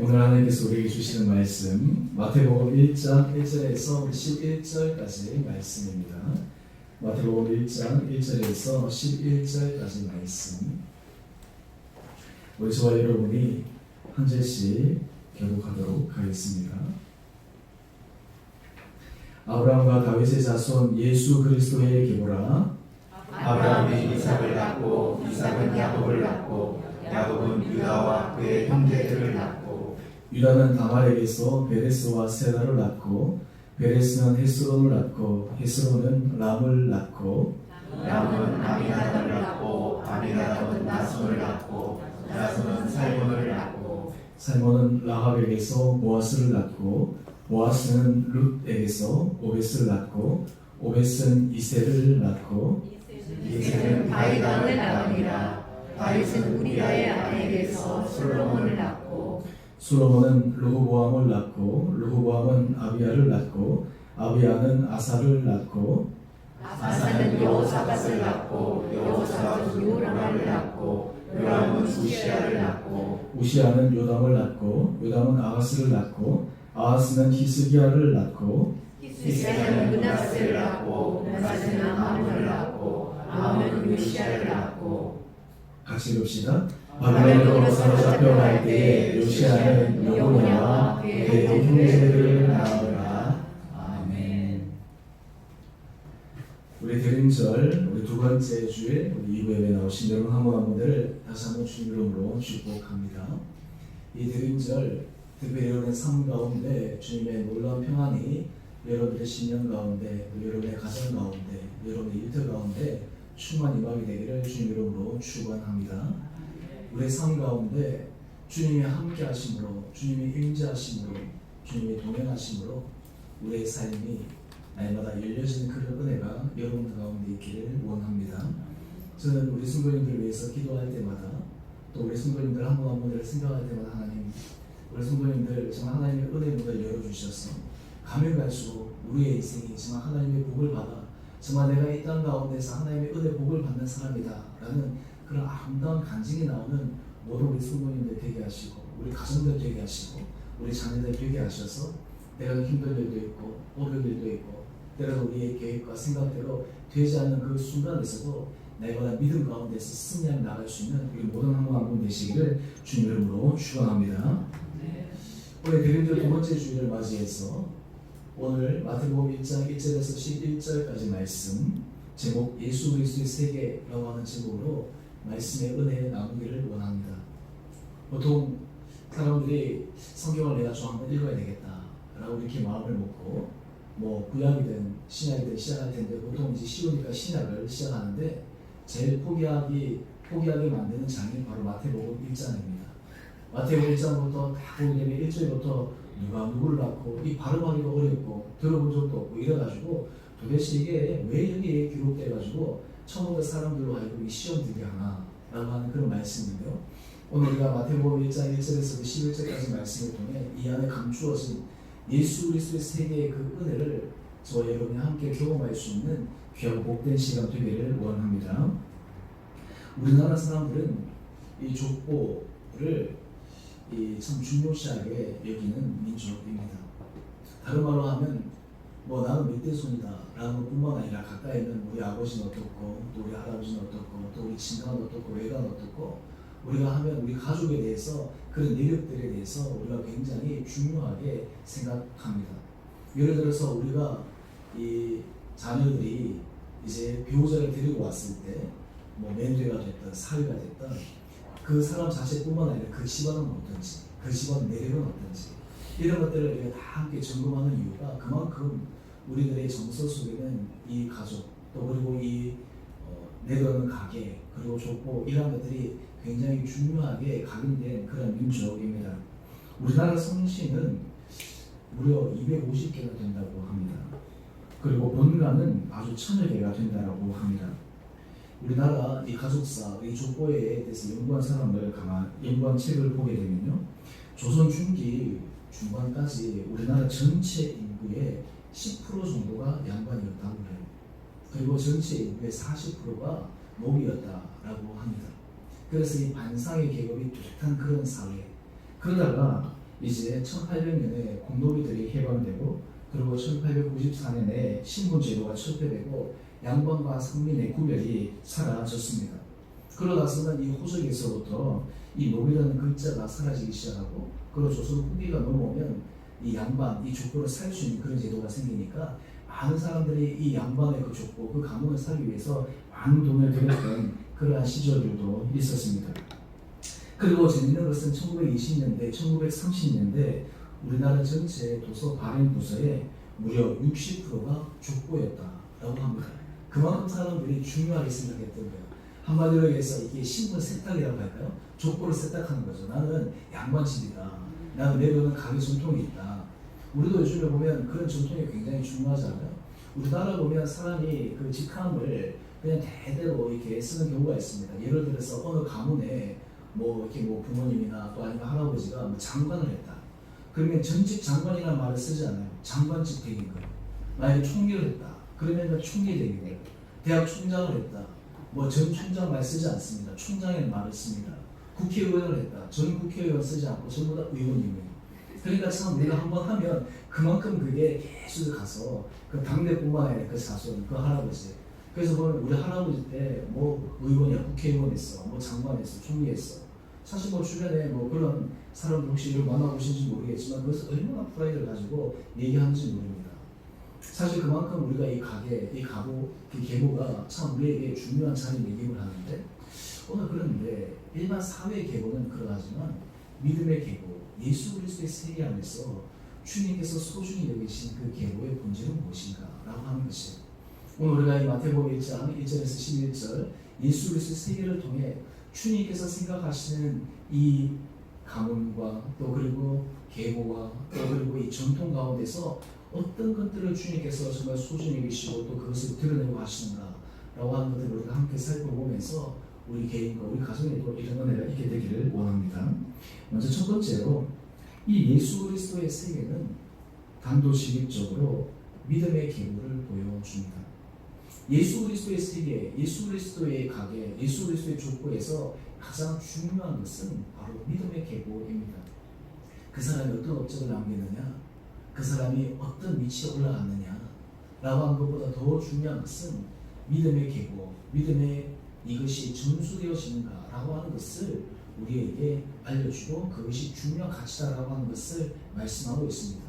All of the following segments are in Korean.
오늘 하나님께서 우리에게 주시는 말씀 마태복음 1장 1절에서 11절까지 말씀입니다. 마태복음 1장 1절에서 11절까지 말씀. 우리 저와 여러분이 한 절씩 교독하도록 하겠습니다. 아브라함과 다윗의 자손 예수 그리스도의 계보라. 아브라함이 이삭을 낳고 이삭은 야곱을 낳고 야곱은 유다와 그의 형제들을 낳고 유다는 다말에게서 베레스와 세라를 낳고 베레스는 헤스론을 낳고 헤스론은 람을 낳고 람은 아미나답을 낳고 아미나답은 나손을 낳고 나손은 살몬을 낳고 살몬은 라합에게서 보아스를 낳고 보아스는 룻에게서 오벳을 낳고 오벳은 이세를 낳고 이세는 다윗을 낳으니라. 다윗은 우리아의 아내에게서 솔로몬을 낳고 솔로몬은 르호보암을 낳고 르호보암은 아비야를 낳고 아비야는 아사를 낳고 아사는 여호사밧을 낳고 여호사밧은 요람을 낳고 요람은 우시아를 낳고 우시아는 요담을 낳고 요담은 아하스를 낳고 아하스는 히스기야를 낳고 히스기야는 므낫세를 낳고 므낫세는 아몬을 낳고 아몬은 요시아를 낳고 같이 읽읍시다. 바벨론으로 사로잡혀갈 때에 요시아는 여호야와 그의 형제들을 낳으라. 아멘. 우리 대림절 우리 두 번째 주일 우리 2부 예배 나오신 여러분 한 분 한 분들을 다시 한번 주님 이름으로 축복합니다. 이 대림절 특별히 여러분의 삶 가운데 주님의 놀라운 평안이 여러분의 신년 가운데 여러분의 가정 가운데 여러분의 일터 가운데 충만 임하게 되기를 주님 이름으로 축원합니다. 우리의 삶 가운데 주님이 함께 하심으로 주님이 임재하심으로 주님이 동행하심으로 우리의 삶이 날마다 열려지는 그런 은혜가 여러분들 가운데 있기를 원합니다. 저는 우리 성도님들을 위해서 기도할 때마다 또 우리 성도님들 한 분 한 분들을 생각할 때마다 하나님 우리 성도님들 정말 하나님의 은혜 문을 열어주셔서 가면 갈수록 우리의 인생이 정말 하나님의 복을 받아 정말 내가 이 땅 가운데서 하나님의 은혜 복을 받는 사람이다 라는 그런 아름다운 간증이 나오는 모든 우리 성도님들 되게 하시고 우리 가정들 되게 하시고 우리 자녀들 되게 하셔서 내가 힘든 일도 있고 어려운 일도 있고 때로는 우리의 계획과 생각대로 되지 않는 그 순간에서도 날마다 믿음 가운데서 승리하며 나갈 수 있는 우리 모든 한 분 한 분 되시기를 주님 이름으로 축원합니다. 올해 대림절 두 번째 주일을 맞이해서 오늘 마태복음 1장 1절에서 11절까지 말씀 제목 예수 그리스도의 세계라고 하는 제목으로 말씀의 은혜 나누기를 원합니다. 보통 사람들이 성경을 내가 좀 한번 읽어야 되겠다라고 이렇게 마음을 먹고 뭐 구약이든 신약이든 시작할 텐데 보통 이제 쉬우니까 신약을 시작하는데 제일 포기하게 만드는 장이 바로 마태복음 1장입니다. 마태복음 1장부터 다 보게 되면 1절부터 누가 누구를 낳고 이 발음하기가 어렵고 들어본 적도 없고 이래가지고 도대체 이게 왜 여기에 기록돼가지고 처음부터 사람들로 하여금 이 시험 들게 하나 라고 하는 그런 말씀인데요. 오늘 우리가 마태복음 1장 1절에서 11절까지 말씀을 통해 이 안에 감추어진 예수 그리스도의 세계의 그 은혜를 저와 여러분이 함께 경험할 수 있는 귀하고 복된 시간 되기를 원합니다. 우리나라 사람들은 이 족보를 참 중요시하게 여기는 민족입니다. 다른 말로 하면 뭐 나는 몇 대 손이다 라는 것뿐만 아니라 가까이 있는 우리 아버지는 어떻고 또 우리 할아버지는 어떻고 또 우리 친가는 어떻고 외가는 어떻고 우리가 하면 우리 가족에 대해서 그런 내력들에 대해서 우리가 굉장히 중요하게 생각합니다. 예를 들어서 우리가 이 자녀들이 이제 배우자를 데리고 왔을 때 뭐 며느리가 됐든 사위가 됐든 그 사람 자체뿐만 아니라 그 집안은 어떤지 그 집안 내력은 어떤지 이런 것들을 우리가 다 함께 점검하는 이유가 그만큼 우리들의 정서 속에는 이 가족 또 그리고 이 내려오는 가게 그리고 족보 이런 것들이 굉장히 중요하게 각인된 그런 민족입니다. 우리나라 성씨는 무려 250개가 된다고 합니다. 그리고 본가는 아주 1000여 개가 된다고 합니다. 우리나라 이 가족사, 이 족보에 대해서 연구한 책을 보게 되면요, 조선 중기 중반까지 우리나라 전체 인구의 10% 정도가 양반이었다고 해요. 그리고 전체 인구의 40%가 노비였다라고 합니다. 그래서 이 반상의 계급이 뚜렷한 그런 사회. 그러다가 이제 1800년에 공노비들이 해방되고 그리고 1894년에 신분제도가 철폐되고 양반과 상민의 구별이 사라졌습니다. 그러다서는 이 호적에서부터 이 노비라는 글자가 사라지기 시작하고 그리고 조선 후기가 넘어오면 이 양반, 이 족보를 살 수 있는 그런 제도가 생기니까 많은 사람들이 이 양반의 그 족보, 그 가문을 살기 위해서 많은 돈을 들였던 그러한 시절들도 있었습니다. 그리고 재밌는 것은 1920년대, 1930년대 우리나라 전체 도서 발행 부서의 무려 60%가 족보였다라고 합니다. 그만큼 사람들이 중요하게 생각했던 거예요. 한마디로 해서 이게 신분 세탁이라고 할까요? 족보를 세탁하는 거죠. 나는 양반집이다. 나는 내 돈은 가게 전통이 있다. 우리도 요즘에 보면 그런 전통이 굉장히 중요하잖아요. 우리나라 보면 사람이 그 직함을 그냥 대대로 이렇게 쓰는 경우가 있습니다. 예를 들어서 어느 가문에 이렇게 부모님이나 또 아니면 할아버지가 장관을 했다. 그러면 전직 장관이라는 말을 쓰지 않아요. 장관직 댁인 거예요. 만약에 총리를 했다. 그러면 총리 댁인 거예요. 대학 총장을 했다. 전 총장 말 쓰지 않습니다. 총장의 말을 씁니다. 국회의원을 했다. 전 국회의원 쓰지 않고 전부 다 의원님이에요. 그러니까 참 우리가 한번 하면 그만큼 그게 계속 가서 그 당대뿐만 아니라 그 자손, 그 할아버지. 그래서 보면 우리 할아버지 때 의원이야, 국회의원 했어, 장관 했어, 총리 했어. 사실 주변에 그런 사람들 혹시 만나보신지 모르겠지만 그것을 얼마나 프라이드를 가지고 얘기하는지 모릅니다. 사실 그만큼 우리가 이 가게, 이 가보, 이 계보가 참 우리에게 중요한 자리 매김을 하는데 오늘 그런데 일반 사회 계보는 그러하지만 믿음의 계보, 예수 그리스도의 세계 안에서 주님께서 소중히 여기신 그 계보의 본질은 무엇인가 라고 하는 것이 오늘 우리가 이 마태복음 1장 1절에서 11절 예수 그리스도의 세계를 통해 주님께서 생각하시는 이 가문과 또 그리고 계보와 또 그리고 이 전통 가운데서 어떤 것들을 주님께서 정말 소중히 여기시고 또 그것을 드러내고 하시는가 라고 하는 것들을 우리가 함께 살펴보면서 우리 개인과 우리 가정에도 이런 은혜가 있게 되기를 원합니다. 먼저 첫 번째로 이 예수 그리스도의 세계는 단도직입적으로 믿음의 계보를 보여줍니다. 예수 그리스도의 세계, 예수 그리스도의 가게, 예수 그리스도의 족보에서 가장 중요한 것은 바로 믿음의 계보입니다. 그 사람이 어떤 업적을 남기느냐, 그 사람이 어떤 위치에 올라갔느냐 라고 하는 것보다 더 중요한 것은 믿음의 계보, 믿음의 이것이 전수되어지는가 라고 하는 것을 우리에게 알려주고 그것이 중요한 가치다라고 하는 것을 말씀하고 있습니다.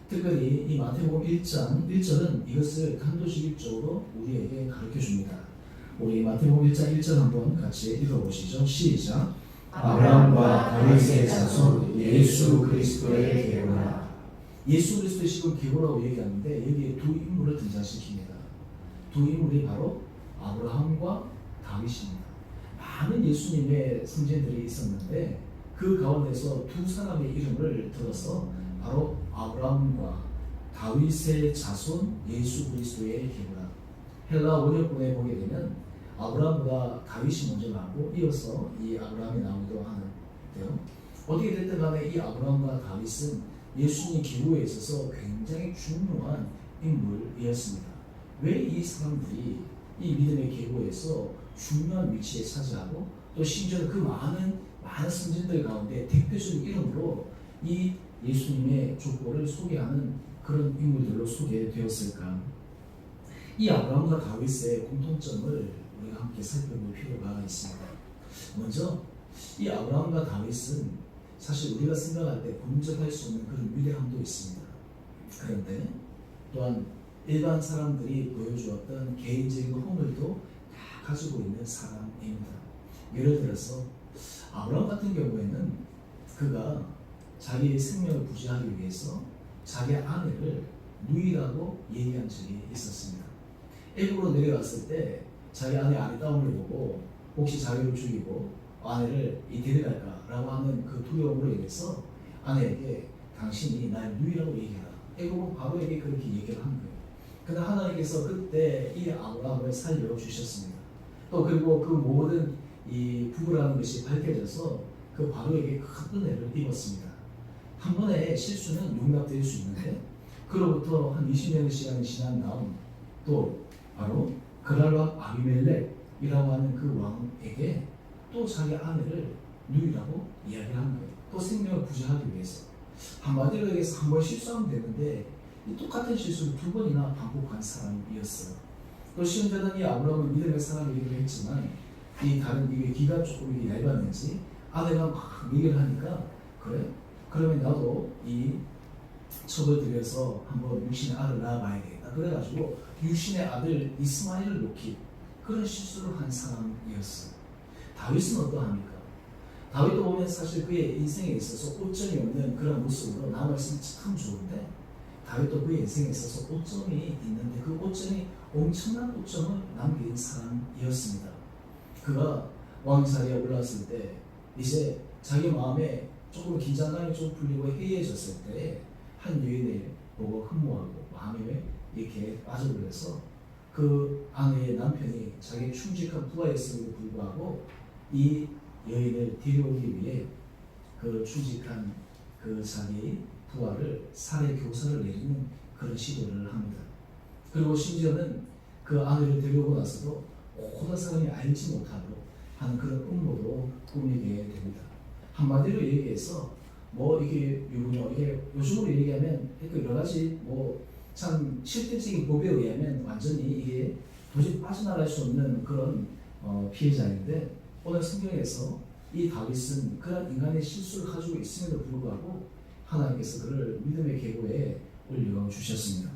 특별히 이 마태복음 1장 1절은 이것을 단도직입적으로 우리에게 가르쳐줍니다. 우리 마태복음 1장 1절 한번 같이 읽어보시죠. 시작. 아브라함과 다윗의 자손 예수 그리스도의 계보라. 예수 그리스도의 지금 계보라고 얘기하는데 여기에 두 인물을 등장시킵니다. 두 인물이 바로 아브라함과 다윗입니다. 많은 예수님의 성전들이 있었는데 그 가운데서 두 사람의 이름을 들어서 바로 아브라함과 다윗의 자손 예수 그리스도의 계보라. 헬라 원어권에 보게 되면 아브라함보다 다윗이 먼저 나오고 이어서 이 아브라함이 나오기도 하는데요. 어떻게 됐든 간에 이 아브라함과 다윗은 예수님 계보에 있어서 굉장히 중요한 인물이었습니다. 왜 이 사람들이 이 믿음의 계보에서 중요한 위치에 차지하고 또 심지어 그 많은 선진들 가운데 대표적인 이름으로 이 예수님의 족보를 소개하는 그런 인물들로 소개되었을까? 이 아브라함과 다윗의 공통점을 우리가 함께 살펴볼 필요가 있습니다. 먼저 이 아브라함과 다윗은 사실 우리가 생각할 때 범접할 수 없는 그런 위대함도 있습니다. 그런데 또한 일반 사람들이 보여주었던 개인적인 허물도 다 가지고 있는 사람입니다. 예를 들어서 아브라함 같은 경우에는 그가 자기의 생명을 부지하기 위해서 자기 아내를 누이라고 얘기한 적이 있었습니다. 애굽으로 내려갔을 때 자기 아내 아리따움을 보고 혹시 자기를 죽이고 아내를 데려갈까라고 하는 그 두려움으로 인해서 아내에게 당신이 날 누이라고 얘기하라. 애굽은 바로에게 그렇게 얘기를 한 거예요. 그러나 하나님께서 그때 이 아브라함을 살려주셨습니다. 또 그리고 그 모든 이 부부라는 것이 밝혀져서 그 바로에게 큰 은혜를 입었습니다. 한 번의 실수는 용납될 수 있는데 그로부터 한 20년의 시간이 지난 다음 또 바로 그랄과 아비멜렉이라고 하는 그 왕에게 또 자기 아내를 누이라고 이야기를 한 거예요. 또 생명을 부지하기 위해서. 한마디로 얘기해서 한 번 실수하면 되는데 이 똑같은 실수를 두 번이나 반복한 사람이었어요. 또 심지어는 이 아브라함은 믿음의 사람이기도 했지만 이 다른 이게 귀가 조금 이게 얇았는지 아내가 막 얘기를 하니까 그래? 그러면 나도 이 첩을 들여서 한번 육신의 아들 낳아봐야 되겠다. 그래가지고 육신의 아들 이스마엘을 놓기 그런 실수를 한 사람이었어요. 다윗은 어떠합니까? 다윗도 보면 사실 그의 인생에 있어서 오점이 없는 그런 모습으로 남아있으면 참 좋은데 다윗도 그의 인생에 있어서 오점이 있는데 그 오점이 엄청난 오점을 남긴 사람이었습니다. 그가 왕자리에 올랐을 때 이제 자기 마음에 조금 긴장감이 좀 풀리고 해이해졌을 때 한 여인을 보고 흠모하고 마음에 이렇게 빠져버려서 그 아내의 남편이 자기 충직한 부하였음에도 불구하고 이 여인을 데려오기 위해 그 충직한 그 자기 부하를 살해 교사를 내리는 그런 시도를 합니다. 그리고 심지어는 그 아내를 데려오고 나서도 모든 사람이 알지 못하도록 하는 그런 음모도 꾸미게 됩니다. 한마디로 얘기해서 뭐 이게 이게 요즘으로 얘기하면 여러 가지 뭐 참 실질적인 법에 의하면 완전히 이게 도저히 빠져나갈 수 없는 그런 피해자인데 오늘 성경에서 이 다윗은 그런 인간의 실수를 가지고 있음에도 불구하고 하나님께서 그를 믿음의 계보에 올려 주셨습니다.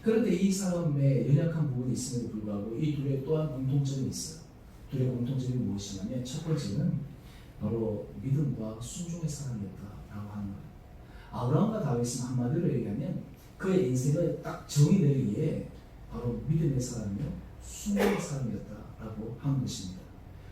그런데 이 사람의 연약한 부분이 있음에도 불구하고 이 둘의 또한 공통점이 있어요. 둘의 공통점이 무엇이냐면 첫 번째는 바로 믿음과 순종의 사람이었다라고 하는 거예요. 아브라함과 다윗은 한마디로 얘기하면 그의 인생을 딱 정의 내리기에 바로 믿음의 사람이요 순종의 사람이었다라고 하는 것입니다.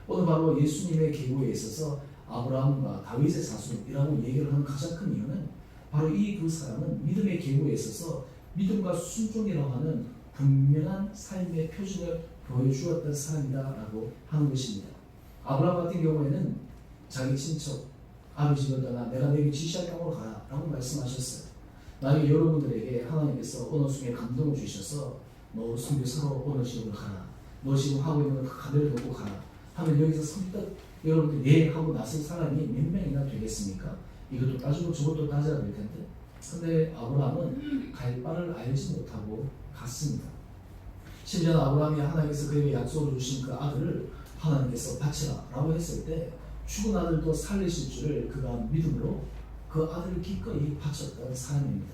오늘 바로 예수님의 계보에 있어서 아브라함과 다윗의 자손이라고 얘기를 하는 가장 큰 이유는 바로 이 두 사람은 믿음의 계보에 있어서 믿음과 순종이라고 하는 분명한 삶의 표준을 보여주었던 사람이다라고 하는 것입니다. 아브라함 같은 경우에는 자기 친척 아버지를 떠나 내가 내게 지시할 땅으로 가라 라고 말씀하셨어요. 만약에 여러분들에게 하나님께서 어느 순간에 감동을 주셔서 너 선교사로 어느 지역으로 가라, 너 지금 하고 있는 거 가대를 놓고 가라 하면 여기서 선뜻 여러분들 예 하고 나설 사람이 몇 명이나 되겠습니까? 이것도 따지고 저것도 따져야 될 텐데 근데 아브라함은 갈 바를 알지 못하고 갔습니다. 심지어 아브라함이 하나님께서 그에게 약속을 주신 그 아들을 하나님께서 바치라 라고 했을 때 죽은 아들도 살리실 줄을 그가 믿음으로 그 아들을 기꺼이 바쳤던 사람입니다.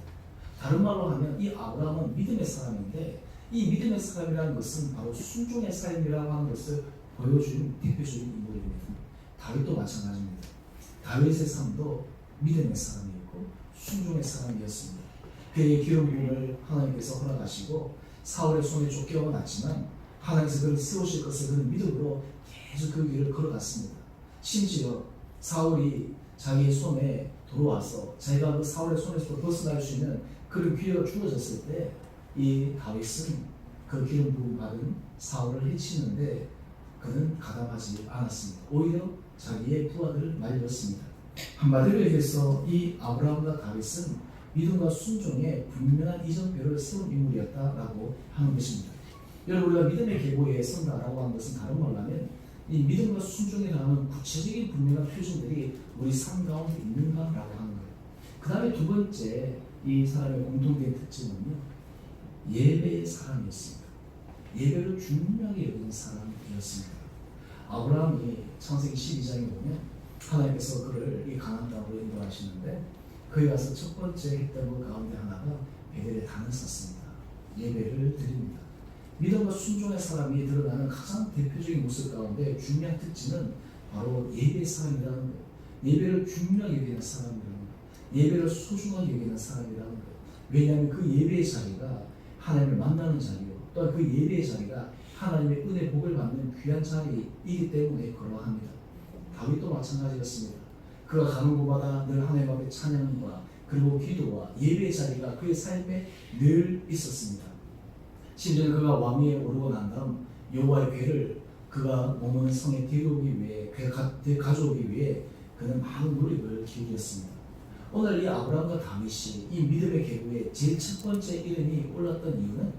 다른 말로 하면 이 아브라함은 믿음의 사람인데 이 믿음의 사람이라는 것은 바로 순종의 삶이라고 하는 것을 보여주는 대표적인 인물입니다. 다윗도 마찬가지입니다. 다윗의 삶도 믿음의 사람이었고 순종의 사람이었습니다. 그의 기름 부음을 하나님께서 허락하시고 사울의 손에 쫓겨가 났지만 하나님께서 그를 세우실 것을 그는 믿음으로 계속 그 길을 걸어갔습니다. 심지어 사울이 자기의 손에 들어와서 자기가 그 사울의 손에서 벗어날 수 있는 그런 기회가 주어졌을 때 이 다윗은 그 기름 부음 받은 사울을 해치는데 그는 가담하지 않았습니다. 오히려 자기의 부하들을 말렸습니다. 한마디로 얘기해서 이 아브라함과 다윗은 믿음과 순종의 분명한 이정표를 세운 인물이었다라고 하는 것입니다. 여러분 우리가 믿음의 계보에 선다라고 하는 것은 다른 말로 하면 이 믿음과 순종에 관한 구체적인 분명한 표준들이 우리 삶 가운데 있는가라고 하는 거예요. 그 다음에 두 번째 이 사람의 공통된 특징은요 예배의 사람이었습니다. 예배를 중요하게 여기는 사람이었습니다. 아브라함이 창세기 12장에 보면 하나님께서 그를 이 가나안 땅으로 인도하시는데 그에 가서 첫 번째 했던 것 가운데 하나가 베델에 단을 쌓습니다. 예배를 드립니다. 믿음과 순종의 사람이 드러나는 가장 대표적인 모습 가운데 중요한 특징은 바로 예배의 사람이라는 거예요. 예배를 중요하게 여기는 사람이라는 거예요. 예배를 소중하게 여기는 사람이라는 거예요. 왜냐하면 그 예배의 자리가 하나님을 만나는 자리요. 또한 그 예배의 자리가 하나님의 은혜 복을 받는 귀한 자리이기 때문에 그러합니다. 다윗도 마찬가지였습니다. 그가 가는 곳마다 늘 하나님 앞에 찬양과 그리고 기도와 예배의 자리가 그의 삶에 늘 있었습니다. 심지어 그가 왕위에 오르고 난 다음 여호와의 궤를 그가 머무는 성에 데려오기 위해 가져오기 위해 그는 많은 노력을 기울였습니다. 오늘 이 아브라함과 다윗이 이 믿음의 계보에 제일 첫 번째 이름이 올랐던 이유는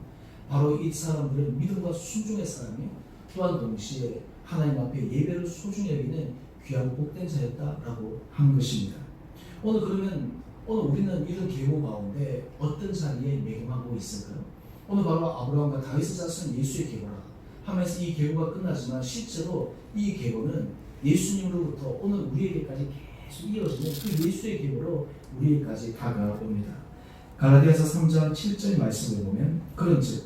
바로 이 사람들은 믿음과 순종의 사람이 또한 동시에 하나님 앞에 예배를 소중히 여기는 귀하고 복된 자였다라고 하는 것입니다. 오늘 그러면 오늘 우리는 이런 계보 가운데 어떤 자리에 매김하고 있을까요? 오늘 바로 아브라함과 다윗의 자손 예수의 계보라 하면서 이 계보가 끝나지만 실제로 이 계보는 예수님으로부터 오늘 우리에게까지 계속 이어지는 그 예수의 계보로 우리에게까지 다가옵니다. 갈라디아서 3장 7절 말씀을 보면 그런즉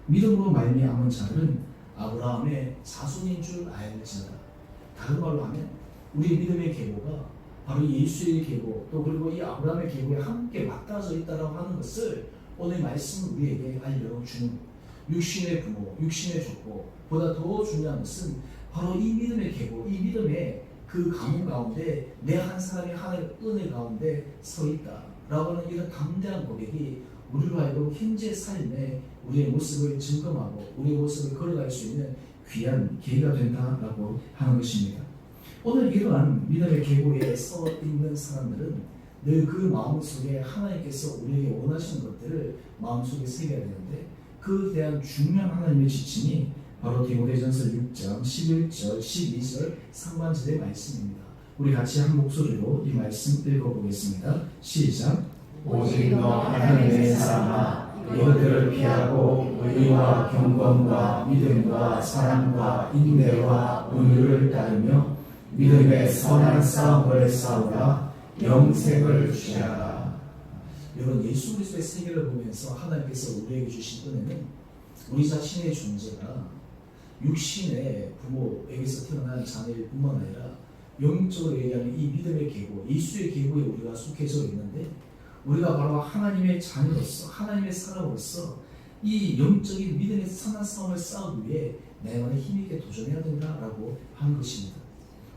믿음으로 말미암은 자들은 아브라함의 자손인 줄 알지어다. 다른 말로 하면 우리 믿음의 계보가 바로 예수의 계보 또 그리고 이 아브라함의 계보에 함께 맞닿아져 있다라고 하는 것을 오늘 말씀은 우리에게 알려주는 육신의 부모, 육신의 족보 보다 더 중요한 것은 바로 이 믿음의 계보, 이 믿음의 그 가문 가운데 내 한 사람이 하나님의 은혜 가운데 서 있다라고 하는 이런 담대한 고백이 우리로 하여금 현재 삶에 우리의 모습을 증거하고 우리의 모습을 걸어갈 수 있는 귀한 계기가 된다라고 하는 것입니다. 오늘 이러한 믿음의 계보에 서 있는 사람들은 늘 그 마음속에 하나님께서 우리에게 원하시는 것들을 마음속에 새겨야 되는데 그에 대한 중요한 하나님의 지침이 바로 디모데전서 6장 11절 12절 상반절의 말씀입니다. 우리 같이 한 목소리로 이 말씀 읽어보겠습니다. 시작. 오직 너 하나님의 사랑아 이것들을 피하고 의와 경건과 믿음과 사랑과 인내와 온유를 따르며 믿음의 선한 싸움을 싸우라 영생을 취하라. 여러분 예수 그리스도의 세계를 보면서 하나님께서 우리에게 주신 은혜는 우리 자신의 존재가 육신의 부모에게서 태어난 자녀일 뿐만 아니라 영적으로 얘기하면 이 믿음의 계보, 예수의 계보에 우리가 속해져 있는데 우리가 바로 하나님의 자녀로서 하나님의 사람으로서 이 영적인 믿음의 선한 싸움을 싸우기 위해 내만의 힘있게 도전해야 된다라고 하는 것입니다.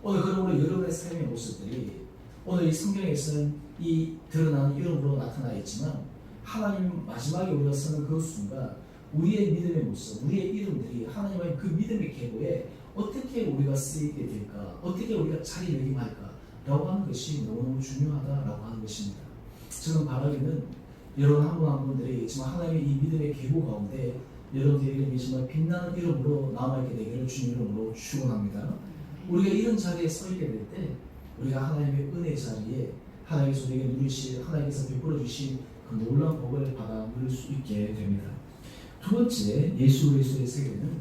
오늘 그러므로 여러분의 삶의 모습들이 오늘 이 성경에서는 이 드러나는 이름으로 나타나 있지만 하나님 마지막에 우리가 서는 그 순간 우리의 믿음의 모습, 우리의 이름들이 하나님의 그 믿음의 계보에 어떻게 우리가 쓰이게 될까, 어떻게 우리가 자리매김할까라고 하는 것이 너무너무 중요하다라고 하는 것입니다. 저는 바라기는 여러분 한 분 한 분들이 정말 하나님의 이 믿음의 계보 가운데 여러분들에게 정말 빛나는 이름으로 남아있게 되기를 주님 이름으로 축원합니다. 우리가 이런 자리에 서 있게 될 때 우리가 하나님의 은혜 자리에 하나님께서 우리에게 누리실 하나님께서 베풀어 주신 그 놀라운 복을 받아 누릴 수 있게 됩니다. 두 번째 예수 그리스도의 세계는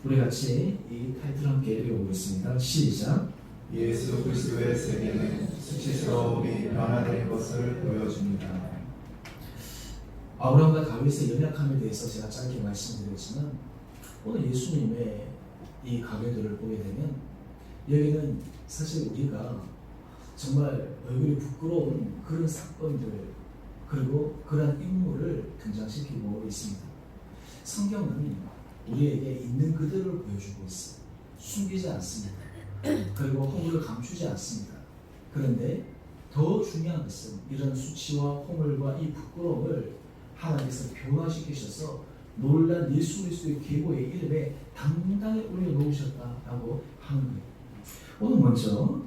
우리 같이 이 타이틀 함께 읽어보겠습니다. 시작. 예수 그리스도의 세계는 수치스러움이 변화된 것을 보여줍니다. 아브라함과 다윗의 연약함에 대해서 제가 짧게 말씀드렸지만 오늘 예수님의 이 가계들을 보게 되면 여기는 사실 우리가 정말 얼굴이 부끄러운 그런 사건들 그리고 그런 인물을 등장시키고 있습니다. 성경은 우리에게 있는 그대로를 보여주고 있어요. 숨기지 않습니다. 그리고 허물을 감추지 않습니다. 그런데 더 중요한 것은 이런 수치와 허물과 이 부끄러움을 하나님께서 변화시키셔서 놀란 예수 그리스도의 계보의 이름에 당당히 올려놓으셨다라고 하는 거예요. 오늘 먼저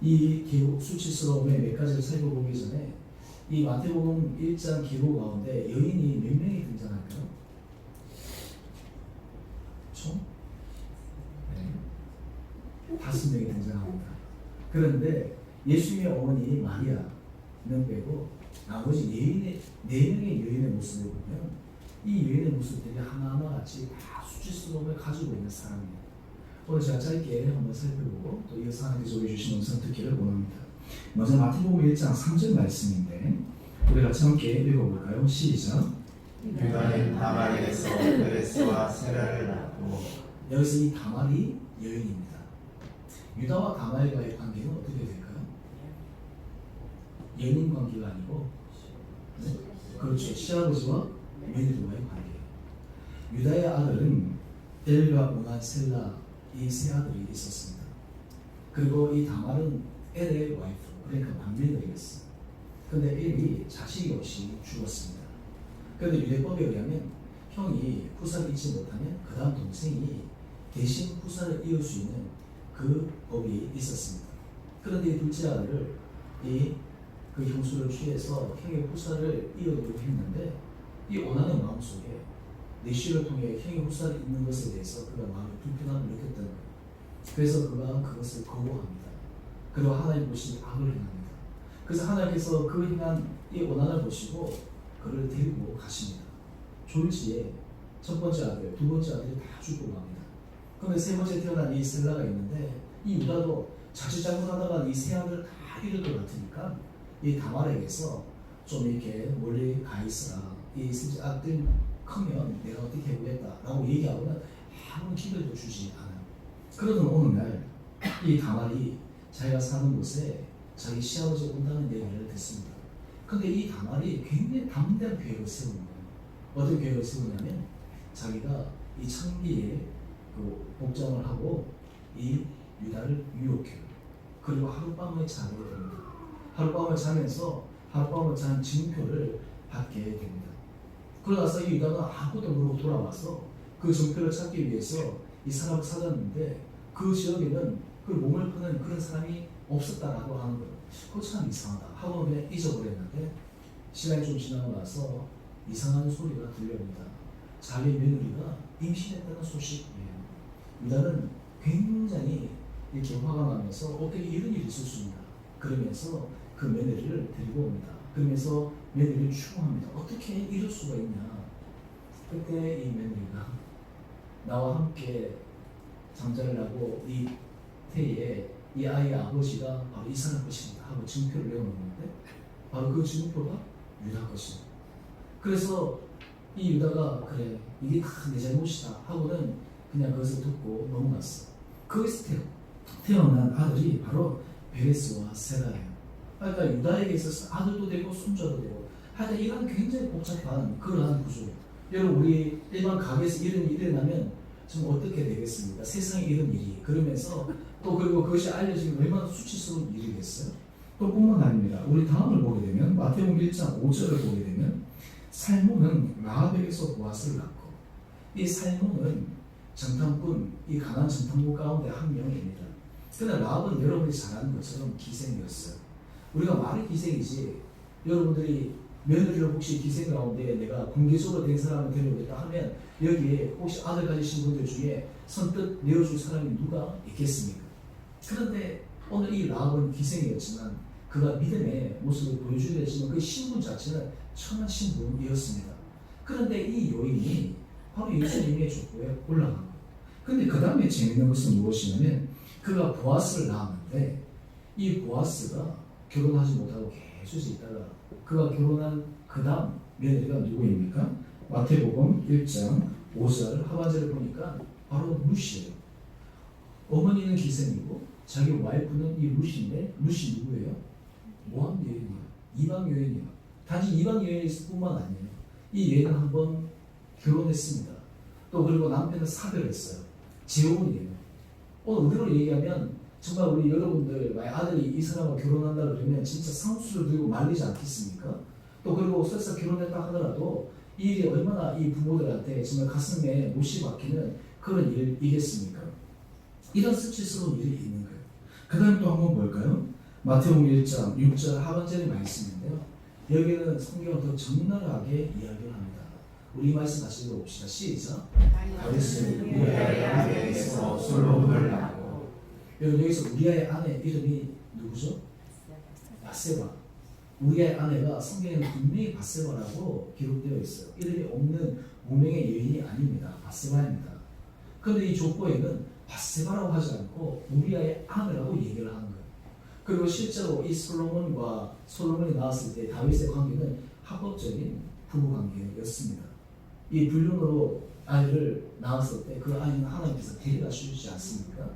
이 계보 수치스러움의 몇 가지를 살펴보기 전에 이 마태복음 1장 계보 가운데 여인이 몇 명이 등장할까요? 총? 네. 5명이 등장합니다. 그런데 예수님의 어머니 마리아는 빼고 나머지 4명의 여인의 모습을 보면 이 여인의 모습들이 하나하나 같이 다 수치스러움을 가지고 있는 사람이에요. 오늘 제가 짧게 한번 살펴보고 또 이어서 하나님께서 주신 음성 듣기를 원합니다. 먼저 마태복음 1장 3절 말씀인데 우리 같이 함께 읽어볼까요? 시작. 유다는 다말에서 베레스와 세라를 낳고 여기서 이 다말이 여인입니다. 유다와 다말과의 관계는 어떻게 될까요? 연인 관계가 아니고 네? 그렇죠. 시아버지와 며느리와의 관계예요. 유다의 아들은 엘과 오난 셀라 이 세 아들이 있었습니다. 그리고 이 다말은 엘의 와이프 그러니까 반면이었어요. 그런데 엘이 자식이 없이 죽었습니다. 그런데 유대법에 의하면 형이 후사를 잊지 못하면 그 다음 동생이 대신 후사를 이을 수 있는 그 법이 있었습니다. 그런데 이 둘째 아들을 그 형수를 취해서 형의 후사를 이어주려고 했는데 이 오난의 마음속에 내시를 통해 형의 후사를 잇는 것에 대해서 그가 마음에 불편함을 느꼈다는 거예요. 그래서 그가 그것을 거부합니다. 그리고 하나님 보시니 악을 행합니다. 그래서 하나님께서 그 행한 이 원한을 보시고 그를 데리고 가십니다. 졸지에 첫 번째 아들, 두 번째 아들이 다 죽고 갑니다. 그런데 세 번째 태어난 이 셀라가 있는데 이 유다도 자칫 잘못하다가 이 세 아들을 다 잃을 것 같으니까 이 다말에게서 좀 이렇게 멀리 가 있어라. 이 셋째 아들 크면 내가 어떻게 해보겠다라고 얘기하고는 아무 기회도 주지 않아요. 그러던 어느 날 이 다말이 자기가 사는 곳에 자기 시아버지가 온다는 얘기를 듣습니다. 근데 이 다말이 굉장히 담대한 계획을 세우는 거예요. 어떤 계획을 세우냐면 자기가 이 창기에 그 복장을 하고 이 유다를 유혹해요. 그리고 하룻밤을 자게 됩니다. 하룻밤을 자면서 하룻밤을 잔 증표를 받게 됩니다. 그러고 나서 이 유다가 아무것도 모르고 돌아와서 그 증표를 찾기 위해서 이 사람을 찾았는데 그 지역에는 그 몸을 파는 그런 사람이 없었다라고 하는 거예요. 그거 참 이상하다 하고 그냥 잊어버렸는데 시간이 좀 지나고 나서 이상한 소리가 들려옵니다. 자기 며느리가 임신했다는 소식이에요. 유다는 굉장히 이렇게 화가 나면서 어떻게 이런 일이 있을 수 있나 그러면서 그 며느리를 데리고 옵니다. 그러면서 며느리를 추궁합니다. 어떻게 이럴 수가 있냐. 그때 이 며느리가 나와 함께 잠자를 하고 이 태에 이 아이의 아버지가 바로 이 사람 것입니다 하고 증표를 내어놓는데 바로 그 증표가 유다 것입니다. 그래서 이 유다가 그래 이게 다 내 잘못이다 하고는 그냥 그것을 듣고 넘어갔어. 거기서 태어난 아들이 바로 베레스와 세라예요. 그러니까 유다에게 있어서 아들도 되고 손자도 되고 하여튼 이런 굉장히 복잡한 그러한 구조예요. 여러분 우리 일반 가게에서 이런 일이 일어나면 지금 어떻게 되겠습니까? 세상에 이런 일이 그러면서 또 그리고 그것이 알려지면 얼마나 수치스러운 일이겠어요? 또 뿐만 아닙니다. 우리 다음을 보게 되면 마태복음 1장 5절을 보게 되면 살몬은 라합에게서 보아스를 낳고 이 살몬은 정탐꾼 이 가난 정탐꾼 가운데 한 명입니다. 그러나 라합은 여러분이 잘 아는 것처럼 기생이었어요. 우리가 말이 기생이지 여러분들이 며느리를 혹시 기생 가운데 내가 공개적으로 된 사람을 데려오겠다 하면 여기에 혹시 아들 가지신 분들 중에 선뜻 내어줄 사람이 누가 있겠습니까? 그런데 오늘 이 라합은 기생이었지만 그가 믿음의 모습을 보여주려 했지만 그 신분 자체는 천한 신분이었습니다. 그런데 이 요인이 바로 예수님의 족보에 올라간 거예요. 그런데 그 다음에 재밌는 것은 무엇이냐면 그가 보아스를 낳았는데 이 보아스가 결혼하지 못하고 계속 있다가 그가 결혼한 그 다음 며느리가 누구입니까? 마태복음 1장 5절 하반절을 보니까 바로 루시예요. 어머니는 기생이고 자기 와이프는 이 루시인데 루시 누구예요? 모함 여인이에요. 이방 여인이에요. 단지 이방 여인일 뿐만 아니에요. 이 여인은 한번 결혼했습니다. 또 그리고 남편은 사별했어요. 재혼이에요. 오늘 우리로 얘기하면 정말 우리 여러분들 만약 아들이 이 사람과 결혼한다 그러면 진짜 상수를 들고 말리지 않겠습니까? 또 그리고 설사 결혼했다 하더라도 이 일이 얼마나 이 부모들한테 정말 가슴에 못이 박히는 그런 일이겠습니까? 이런 수치스러운 일이 있는 거예요. 그 다음에 또 한번 볼까요? 마태복음 1장 6절 하반절의 말씀인데요. 여기는 성경은 더 적나라하게 이야기를 합니다. 우리 말씀 같이 읽어봅시다. 시작. 다윗은 우리아의 아내에게서 솔로몬을 낳고 여러분 여기서 우리아의 아내 이름이 누구죠? 바세바. 우리아의 아내가 성경에는 분명히 바세바라고 기록되어 있어요. 이름이 없는 무명의 여인이 아닙니다. 바세바입니다. 그런데 이 족보에는 바세바라고 하지 않고 우리아의 아내라고 얘기를 하는 거예요. 그리고 실제로 이 솔로몬이 나왔을 때 다윗의 관계는 합법적인 부부 관계였습니다. 이 불륜으로 아이를 낳았을 때 그 아이는 하나님께서 데려다 주시지 않습니까?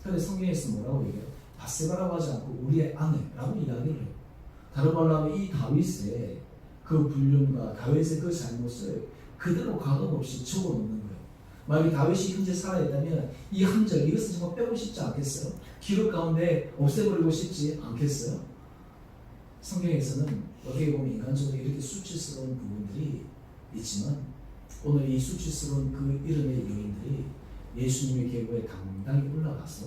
그런데 성경에서 뭐라고 얘기해요? 바세바라고 하지 않고 우리의 아내라고 이야기를 해요. 다른 말로 하면 이 다윗의 그 불륜과 다윗의 그 잘못을 그대로 가감 없이 적어놓는 거예요. 만약에 다윗이 현재 살아있다면 이 한 절 이것은 정말 빼고 싶지 않겠어요? 기록 가운데 없애버리고 싶지 않겠어요? 성경에서는 어떻게 보면 인간적으로 이렇게 수치스러운 부분들이 있지만 오늘 이 수치스러운 그 이름의 여인들이 예수님의 계보에 당당히 올라가서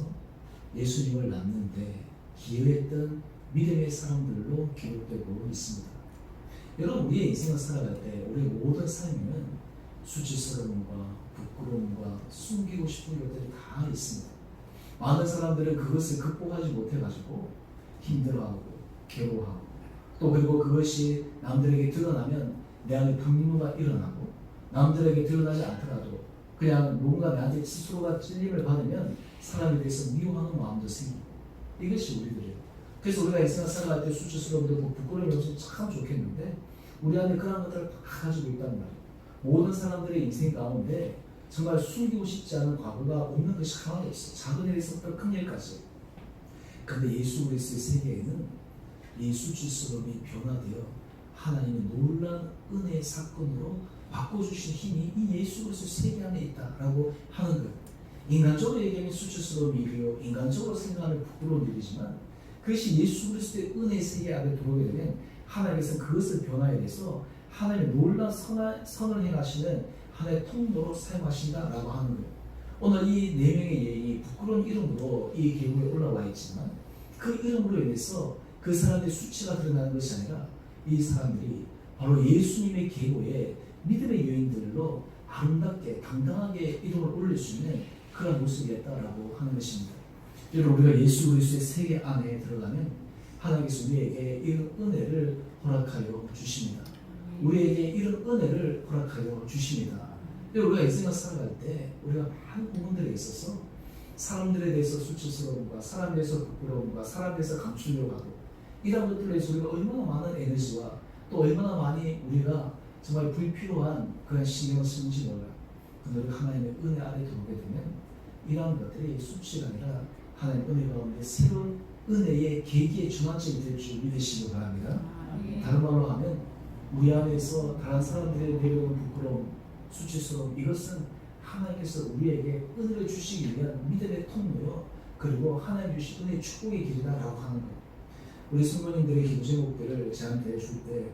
예수님을 낳는데 기여했던 믿음의 사람들로 기록되고 있습니다. 여러분 우리의 인생을 살아갈 때 우리의 모든 삶에는 수치스러움과 부끄러움과 숨기고 싶은 것들이 다 있습니다. 많은 사람들은 그것을 극복하지 못해가지고 힘들어하고 괴로워하고, 또 그리고 그것이 남들에게 드러나면 내 안에 분노가 일어나고, 남들에게 드러나지 않더라도 그냥 뭔가 나한테 스스로가 찔림을 받으면 사람에 대해서 미워하는 마음도 생기고, 이것이 우리들이에요. 그래서 우리가 일생을 살아갈 때 수치스러움도 부끄러움이 없으면 참 좋겠는데 우리 안에 그런 것들을 다 가지고 있단 말이에요. 모든 사람들의 인생 가운데 정말 숨기고 싶지 않은 과거가 없는 것이 하나도 없어요. 작은 일에서부터 큰 일까지. 그런데 예수 그리스도의 세계에는 이 수치스러움이 변화되어 하나님의 놀라운 은혜의 사건으로 바꿔주신 힘이 이 예수 그리스도의 세계 안에 있다라고 하는 거예요. 인간적으로 얘기하면 수치스러운 일이요, 인간적으로 생각하는 부끄러운 일이지만 그것이 예수 그리스도의 은혜의 세계 안에 들어오게 되면 하나님께서 그것을 변화해내서 하나님의 놀라운 선을 행하시는 하나의 통로로 사용하신다라고 하는 거예요. 오늘 이 네 명의 여인이 부끄러운 이름으로 이 계곡에 올라와 있지만 그 이름으로 인해서 그 사람의 수치가 드러나는 것이 아니라 이 사람들이 바로 예수님의 계곡에 믿음의 여인들로 아름답게 당당하게 이름을 올릴 수 있는 그런 모습이었다라고 하는 것입니다. 여러분, 우리가 예수 그리스도의 세계 안에 들어가면 하나님께서 우리에게 이런 은혜를 허락하여 주십니다. 우리에게 이런 은혜를 허락하여 주십니다. 우리가 인생을 살아갈 때 우리가 많은 부분들에 있어서 사람들에 대해서 수치스러움과 사람에 대해서 부끄러움과 사람에 대해서 감추려고 하고 이런 것들에 대해서 우리가 얼마나 많은 에너지와 또 얼마나 많이 우리가 정말 불필요한 그런 신경을 쓰는지 몰라요. 그런데 우리가 하나님의 은혜 아래 들어오게 되면 이러한 것들이 수치가 아니라 하나님의 은혜 가운데 새로운 은혜의 계기의 중앙점이 될 줄 믿으시기 바랍니다. 다른 말로 하면 우리 안에서 다른 사람들의 내려오는 부끄러움, 수치스러움, 이것은 하나님께서 우리에게 은혜를 주시기 위한 믿음의 통로요, 그리고 하나님 주신 은혜의 축복의 길이다라고 하는 거예요. 우리 성도님들의 기도 제목들을 저한테 줄 때,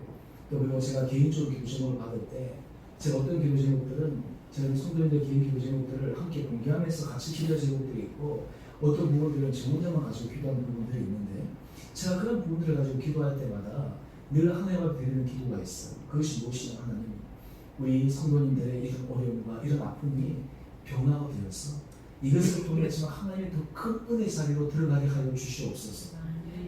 또 그리고 제가 개인적으로 기도 제목을 받을 때 제가 어떤 기도 제목들은 저희 성도님들 개인 기도 제목들을 함께 공개하면서 같이 기도 제목들이 있고 어떤 부분들은 저 혼자만 가지고 기도하는 부분들이 있는데 제가 그런 부분들을 가지고 기도할 때마다 늘 하나님 앞에 드리는 기도가 있어요. 그것이 무엇이냐 하나님, 우리 성도님들의 이런 어려움과 이런 아픔이 변화가 되어서 이것을 통해서 하나님의 더 큰 은혜 자리로 들어가게 하여 주시옵소서.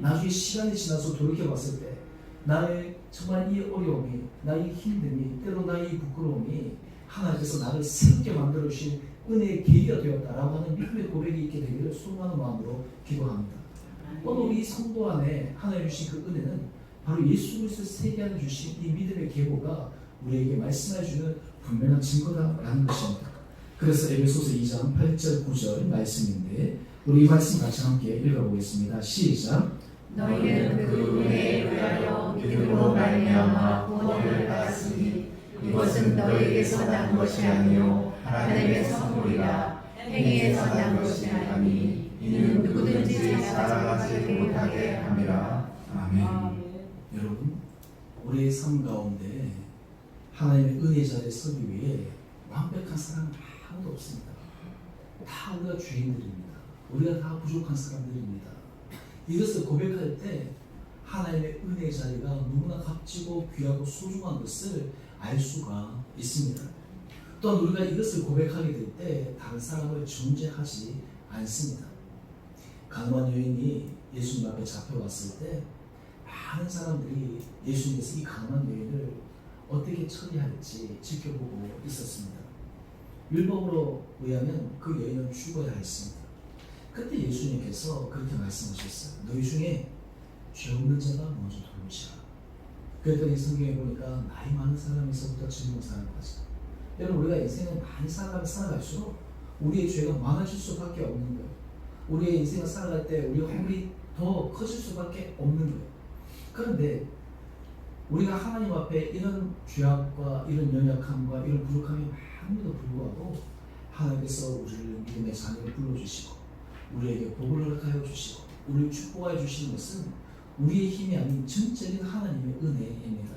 나중에 시간이 지나서 돌이켜봤을 때 나의 정말 이 어려움이, 나의 힘듦이, 때로 나의 이 부끄러움이 하나님께서 나를 새롭게 만들어주신 은혜의 계기가 되었다라고 하는 믿음의 고백이 있게 되기를 소망하는 마음으로 기도합니다. 오늘 우리 성도 안에 하나님 주신 그 은혜는 바로 예수 그리스도 세계 안에 주신 이 믿음의 계보가 우리에게 말씀해 주는 분명한 증거다라는 것입니다. 그래서 에베소서 2장 8절 9절 말씀인데 우리 이 말씀 같이 함께 읽어보겠습니다. 시작. 너희는 그 은혜에 의하여 믿음으로 말미암아 구원을 받았으니 이것은 너희에게서 난 것이 아니요 하나님의 선물이라. 행위에서 난 것이 아니니 이는 누구든지 자랑하지 못하게 함이라. 아멘. 여러분, 우리의 삶 가운데 하나님의 은혜 자리에 서기 위해 완벽한 사람은 아무도 없습니다. 다 우리가 죄인들입니다. 우리가 다 부족한 사람들입니다. 이것을 고백할 때 하나님의 은혜 자리가 너무나 값지고 귀하고 소중한 것을 알 수가 있습니다. 또한 우리가 이것을 고백하게 될 때 다른 사람을 존재하지 않습니다. 가늠한 여인이 예수님 앞에 잡혀왔을 때 많은 사람들이 예수님께서 이 가늠한 여인을 어떻게 처리할지 지켜보고 있었습니다. 율법으로 의하면 그 여인은 죽어야 했습니다. 그때 예수님께서 그렇게 말씀하셨어요. 너희 중에 죄 없는 자가 먼저 돌을 치라. 그랬더니 성경에 보니까 나이 많은 사람에서부터 젊은 사람까지. 여러분, 우리가 인생을 많이 살아갈수록 우리의 죄가 많아질 수밖에 없는 거예요. 우리의 인생을 살아갈 때 우리의 허물이 더 커질 수밖에 없는 거예요. 그런데 우리가 하나님 앞에 이런 죄악과 이런 연약함과 이런 부족함이 많음에도 불구하고 하나님께서 우리를 믿음의 자녀로 불러주시고 우리에게 복을 허락하여 주시고 우리를 축복하여 주시는 것은 우리의 힘이 아닌 전적인 하나님의 은혜입니다.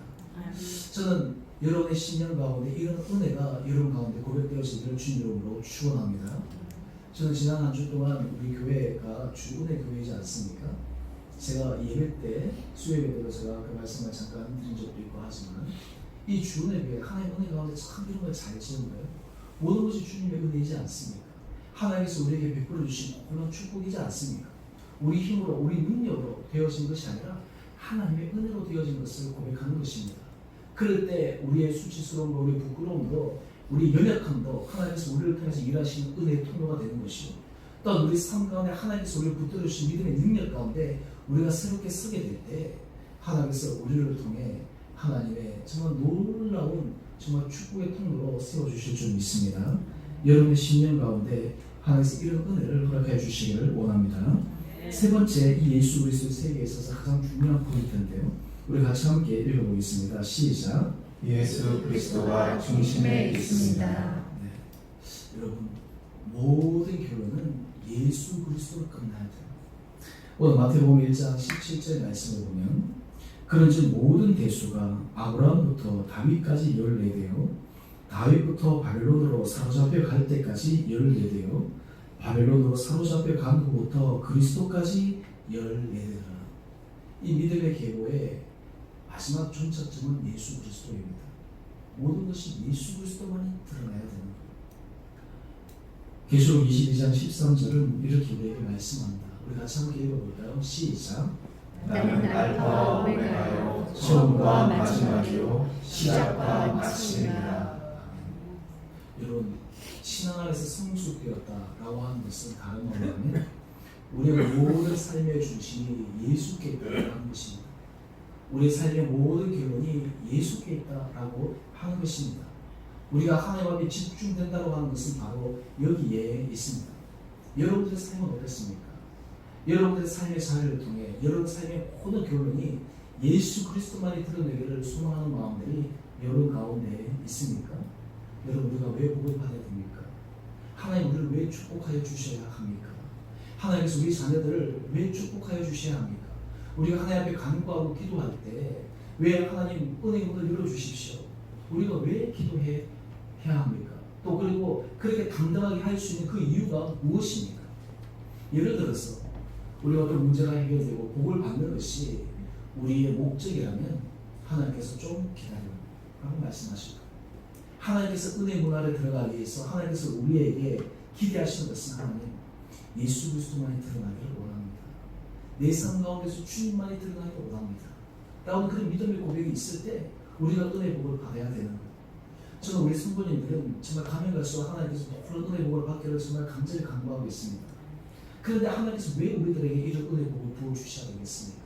저는 여러분의 신년 가운데 이런 은혜가 여러분 가운데 고백되어지기를 주님으로 축원합니다. 저는 지난 한 주 동안 우리 교회가 주은혜 교회이지 않습니까? 제가 예배 때 수요 예배 때도 제가 그 말씀을 잠깐 드린 적도 있고 하지만 이 주은혜 교회 하나님의 은혜 가운데 참 이런 걸 잘 지은 거예요. 모든 것이 주님의 은혜이지 않습니까? 하나님께서 우리에게 베풀어 주신 놀라운 축복이지 않습니까? 우리 힘으로 우리 능력으로 되어진 것이 아니라 하나님의 은혜로 되어진 것을 고백하는 것입니다. 그럴 때 우리의 수치스러움과 우리의 부끄러움도 우리 연약함도 하나님께서 우리를 통해서 일하시는 은혜의 통로가 되는 것이고 또한 우리 삶 가운데 하나님께서 우리를 붙들어주신 믿음의 능력 가운데 우리가 새롭게 서게 될 때 하나님께서 우리를 통해 하나님의 정말 놀라운 정말 축복의 통로로 세워주실 줄 믿습니다. 여러분의 신년 가운데 하나님께서 이런 은혜를 허락해 주시기를 원합니다. 세 번째, 이 예수 그리스도의 세계에 있어서 가장 중요한 포인트인데요. 우리 같이 함께 읽어보겠습니다. 시작. 예수 그리스도가 중심에 있습니다. 네. 여러분, 모든 결론은 예수 그리스도로 끝나야 돼요. 오늘 마태복음 1장 17절 말씀을 보면 그런즉 모든 대수가 아브라함부터 다윗까지 14대요 다윗부터 바벨론으로 사로잡혀 갈 때까지 14대요 바벨론으로 사로잡혀 간 후부터 그리스도까지 14대라. 이 믿음의 계보의 마지막 종착점은 예수 그리스도입니다. 모든 것이 예수 그리스도만이 드러나야 되는 거예요. 계시록 22장 13절은 이렇게 우리에게 말씀합니다. 우리 같이 함께 읽어볼까요? 시작. 나는 알파와 오메가요 처음과 마지막이요 시작과 마침이라. 여러분, 신앙 안에서 성숙되었다라고 하는 것은 다른 말로 하면 우리의 모든 삶의 중심이 예수께 있다는 것입니다. 우리의 삶의 모든 결론이 예수께 있다라고 하는 것입니다. 우리가 하나님 앞에 집중된다고 하는 것은 바로 여기에 있습니다. 여러분들의 삶은 어떻습니까? 여러분들의 삶의 자리를 통해 여러분 삶의 모든 결론이 예수 그리스도만이 드러내기를 소망하는 마음들이 여러분 가운데 있습니까? 여러분, 우리가 왜 복을 받아야 됩니까? 하나님 우리를 왜 축복하여 주셔야 합니까? 하나님께서 우리 자녀들을 왜 축복하여 주셔야 합니까? 우리가 하나님 앞에 간구하고 기도할 때 왜 하나님 은혜의 문을 열어주십시오? 우리가 왜 기도해야 합니까? 또 그리고 그렇게 당당하게 할 수 있는 그 이유가 무엇입니까? 예를 들어서 우리가 어떤 문제가 해결되고 복을 받는 것이 우리의 목적이라면 하나님께서 좀 기다려라고 말씀하실 거예요. 하나님께서 은혜 문화에 들어가기 위해서 하나님께서 우리에게 기대하시는 것은 하나님 예수 그리스도만이 드러나기를 원합니다. 내 삶 가운데서 주님만이 드러나기를 원합니다. 라는 그런 믿음의 고백이 있을 때 우리가 은혜 복을 받아야 되는 거예요. 저는 우리 성도님들은 정말 가면 갈수록 하나님께서 그런 은혜 복을 받기를 정말 간절히 간구하고 있습니다. 그런데 하나님께서 왜 우리들에게 이런 은혜 복을 부어주셔야 되겠습니까?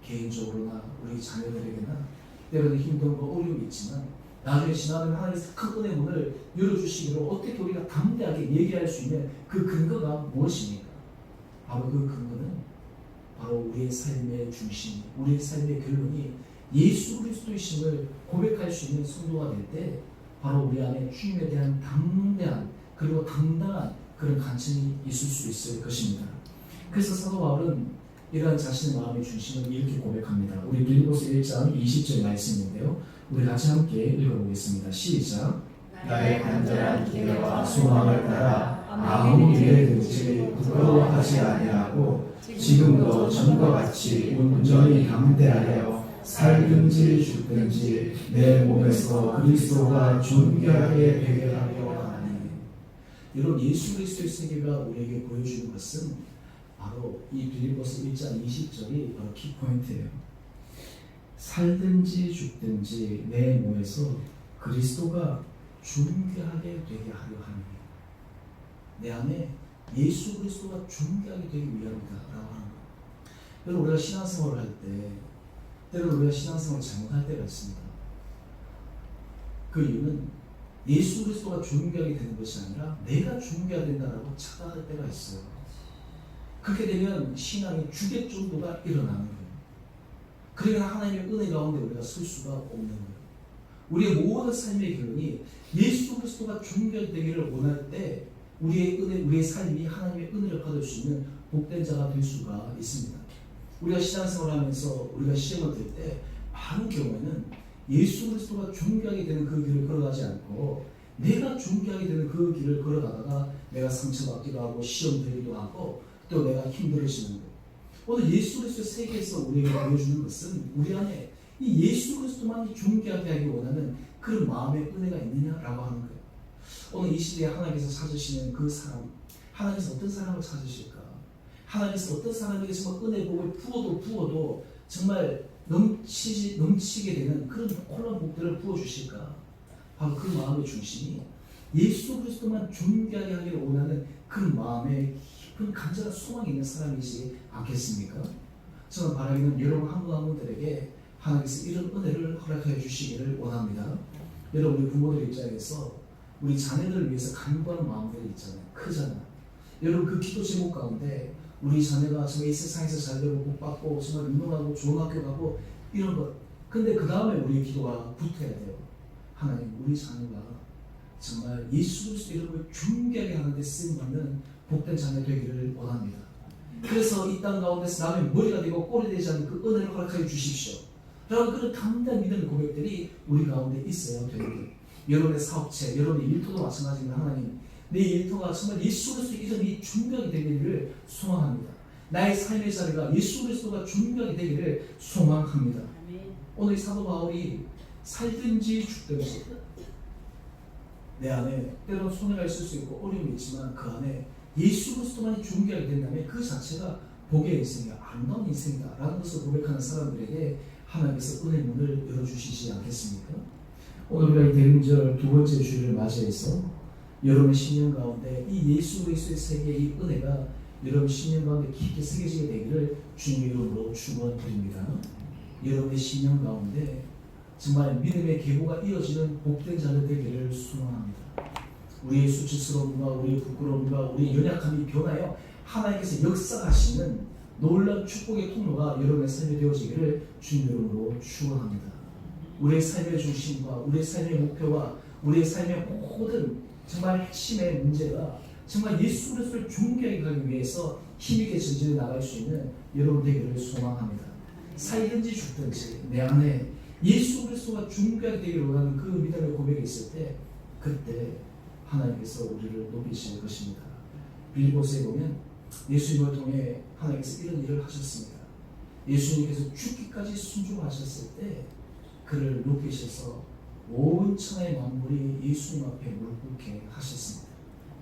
개인적으로나 우리 자녀들에게나 때로는 힘들고 어려움이 있지만 나중에 지나면 하나님께서 큰 은혜 문을 열어주시기로 어떻게 우리가 담대하게 얘기할 수 있는 그 근거가 무엇입니까? 바로 그 근거는 바로 우리의 삶의 중심, 우리의 삶의 결론이 예수 그리스도이심을 고백할 수 있는 성도가 될 때 바로 우리 안에 주님에 대한 담대한 그리고 당당한 그런 간증이 있을 수 있을 것입니다. 그래서 사도 바울은 이러한 자신의 마음의 중심을 이렇게 고백합니다. 우리 빌립보서 1장 20절 말씀인데요. 우리 같이 함께 읽어보겠습니다. 시작. 나의 간절한 기대와 소망을 따라 아무 일에든지 부끄러워하지 아니하고 지금도 전과 같이 온전히 담대하여 살든지 죽든지 내 몸에서 그리스도가 존귀하게 되게 하려 하나니. 여러분, 예수 그리스도의 세계가 우리에게 보여주는 것은 바로 이 빌립보서 1장 20절이 바로 키포인트예요. 살든지 죽든지 내 몸에서 그리스도가 존귀하게 되게 하려 하니. 내 안에 예수 그리스도가 존귀하게 되기 위함이다 라고 하는 거예요. 여러분, 우리가 신앙생활을 할 때 때로는 우리가 신앙생활을 잘못할 때가 있습니다. 그 이유는 예수 그리스도가 존귀하게 되는 것이 아니라 내가 존귀해야 된다라고 착각할 때가 있어요. 그렇게 되면 신앙이 주객전도가 일어나는 거예요. 그러니까 하나님의 은혜 가운데 우리가 설 수가 없는 거예요. 우리의 모든 삶의 결론이 예수 그리스도가 존귀하게 되기를 원할 때 우리의 은혜, 우리의 삶이 하나님의 은혜를 받을 수 있는 복된 자가 될 수가 있습니다. 우리가 신앙생활을 하면서 우리가 시험을 들 때 많은 경우에는 예수 그리스도가 존귀하게 되는 그 길을 걸어가지 않고 내가 존귀하게 되는 그 길을 걸어가다가 내가 상처받기도 하고 시험 들기도 하고 또 내가 힘들어지는 거예요. 오늘 예수 그리스도 세계에서 우리에게 보여주는 것은 우리 안에 이 예수 그리스도만이 존귀하게 하기 원하는 그런 마음의 은혜가 있느냐라고 하는 거예요. 오늘 이 시대에 하나님께서 찾으시는 그 사람, 하나님께서 어떤 사람을 찾으실까? 하나님께서 어떤 사람에게 정말 은혜 복을 부어도 정말 넘치게 되는 그런 놀라운 복들을 부어주실까? 바로 그 마음의 중심이 예수 그리스도만 존귀하게 하기를 원하는 그 마음에 깊은 간절한 소망이 있는 사람이지 않겠습니까? 저는 바라기는 여러분 한 분 한 분들에게 하나님께서 이런 은혜를 허락하여 주시기를 원합니다. 여러분, 우리 부모들 입장에서 우리 자녀들을 위해서 간구하는 마음들이 있잖아요. 크잖아요. 여러분, 그 기도 제목 가운데 우리 자녀가 정말 이 세상에서 잘 되고 복받고 정말 유명하고 좋은 학교 가고 이런 것. 근데 그 다음에 우리의 기도가 붙어야 돼요. 하나님, 우리 자녀가 정말 예수 그리스도 이름을 존귀하게 하는데 쓰임받는 복된 자녀 되기를 원합니다. 그래서 이 땅 가운데서 남의 머리가 되고 꼴이 되지 않는 그 은혜를 허락하여 주십시오. 라는 그런 담대한 믿음의 고백들이 우리 가운데 있어야 되는데, 여러분의 사업체, 여러분의 일터도 마찬가지입니다. 하나님, 내 일터가 정말 예수 그리스도 이름이 존귀하게 되기를 소망합니다. 나의 삶의 자리가 예수 그리스도가 존귀하게 되기를 소망합니다. 오늘 사도 바울이 살든지 죽든지 내 안에 때로는 손해가 있을 수 있고 어려움이 있지만 그 안에 예수 그리스도만이 존귀하게 된다면 그 자체가 복의 인생이야, 아름다운 인생이다 라는 것을 고백하는 사람들에게 하나님께서 은혜의 문을 열어주시지 않겠습니까? 오늘 우리가 이 대림절 두 번째 주일을 맞이해서 여러분의 신년 가운데 이 예수 그리스도의 세계의 이 은혜가 여러분 신년 가운데 깊게 새겨지게 되기를 주님의 이름으로 축원드립니다. 여러분의 신년 가운데 정말 믿음의 계보가 이어지는 복된 자녀 되기를 소망합니다. 우리의 수치스러움과 우리의 부끄러움과 우리의 연약함이 변하여 하나님께서 역사하시는 놀라운 축복의 통로가 여러분의 삶에 되어지기를 주님의 이름으로 축원합니다. 우리의 삶의 중심과 우리의 삶의 목표와 우리의 삶의 모든 정말 핵심의 문제가 정말 예수 그리스도를 존귀하게 하기 위해서 힘있게 전진해 나갈 수 있는 여러분 되기를 소망합니다. 살든지 죽든지 내 안에 예수 그리스도가 존귀하게 되기를 원하는 그 믿음의 고백이 있을 때 그때 하나님께서 우리를 높이실 것입니다. 빌보스에 보면 예수님을 통해 하나님께서 이런 일을 하셨습니다. 예수님께서 죽기까지 순종하셨을 때 그를 높이셔서 온 천하의 만물이 예수님 앞에 무릎 꿇게 하셨습니다.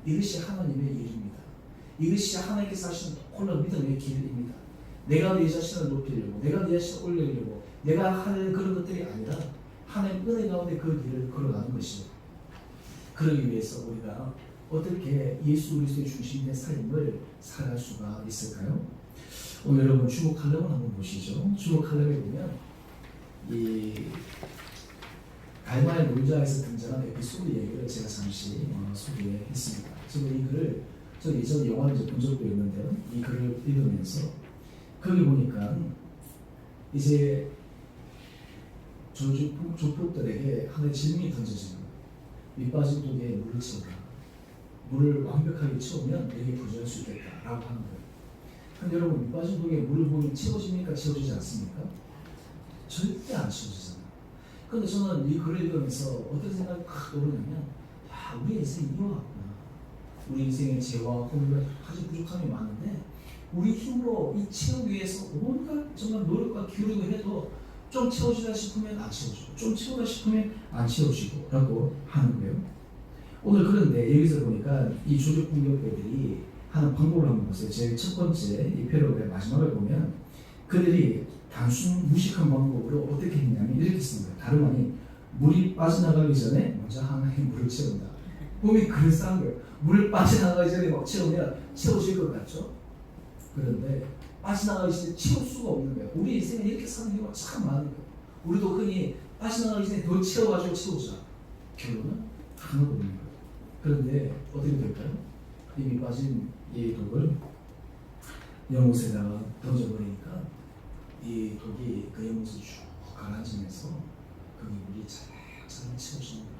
이것이 하나님의 일입니다. 이것이 하나님께서 하시는 놀라운 믿음의 길입니다. 내가 내 자신을 높이려고, 내가 내 자신을 올리려고, 내가 하는 그런 것들이 아니라 하나님 은혜 가운데 그 길을 걸어가는 것입니다. 그러기 위해서 우리가 어떻게 예수 그리스도의 중심된 삶을 살아갈 수가 있을까요? 오늘 여러분 주목 칼럼을 한번 보시죠. 주목 칼럼에 보면 이 갈마의 놀자에서 등장한 에피소드 얘기를 제가 잠시 소개했습니다. 저는 이 글을 예전에 영화를 본 적도 있는데요. 이 글을 읽으면서 거기 보니까 이제 조폭들에게 하나의 질문이 던져집니다. 밑빠진 독에 물을 채우라. 물을 완벽하게 채우면 내게 부조할 수 있겠다라고 하는 거예요. 근데 여러분, 밑빠진 독에 물을 보면 채워집니까? 채워지지 않습니까? 절대 안 채워지잖아요. 근데 저는 이 글을 읽으면서 어떤 생각이 확 떠오르냐면, 야, 우리 인생이 이와 같구나. 우리 인생의 죄와 허물과 아주 부족함이 많은데 우리 힘으로 이 채우기 위해서 온갖 정말 노력과 기울이고 해도 좀 채워지다 싶으면 안 채워지고 좀 채우다 싶으면 안 채워지고 라고 하는 거예요. 오늘 그런데 여기서 보니까 이 조직 공격배들이 하는 방법을 한번 보세요. 제일 첫 번째 이 패러그램 마지막을 보면 그들이 단순 무식한 방법으로 어떻게 했냐면 이렇게 씁니다. 다름 아닌 물이 빠져나가기 전에 먼저 하나의 물을 채운다. 보면 그럴싸한 거예요. 물 빠져나가기 전에 막 채우면 채워질 것 같죠? 그런데 빠져나가기 전에 채울 수가 없는 거예요. 우리 인생에 이렇게 사는 경우가 참 많은 거예요. 우리도 흔히 빠져나가기 전에 더 채워가지고 채우자. 결론은 하나도 없는 거예요. 그런데 어떻게 될까요? 이미 빠진 이 독을 연못에다가 던져버리니까 이 독이 그 연못을 쭉 가라앉으면서 거기 물이 차근차근 채워지는 거예요.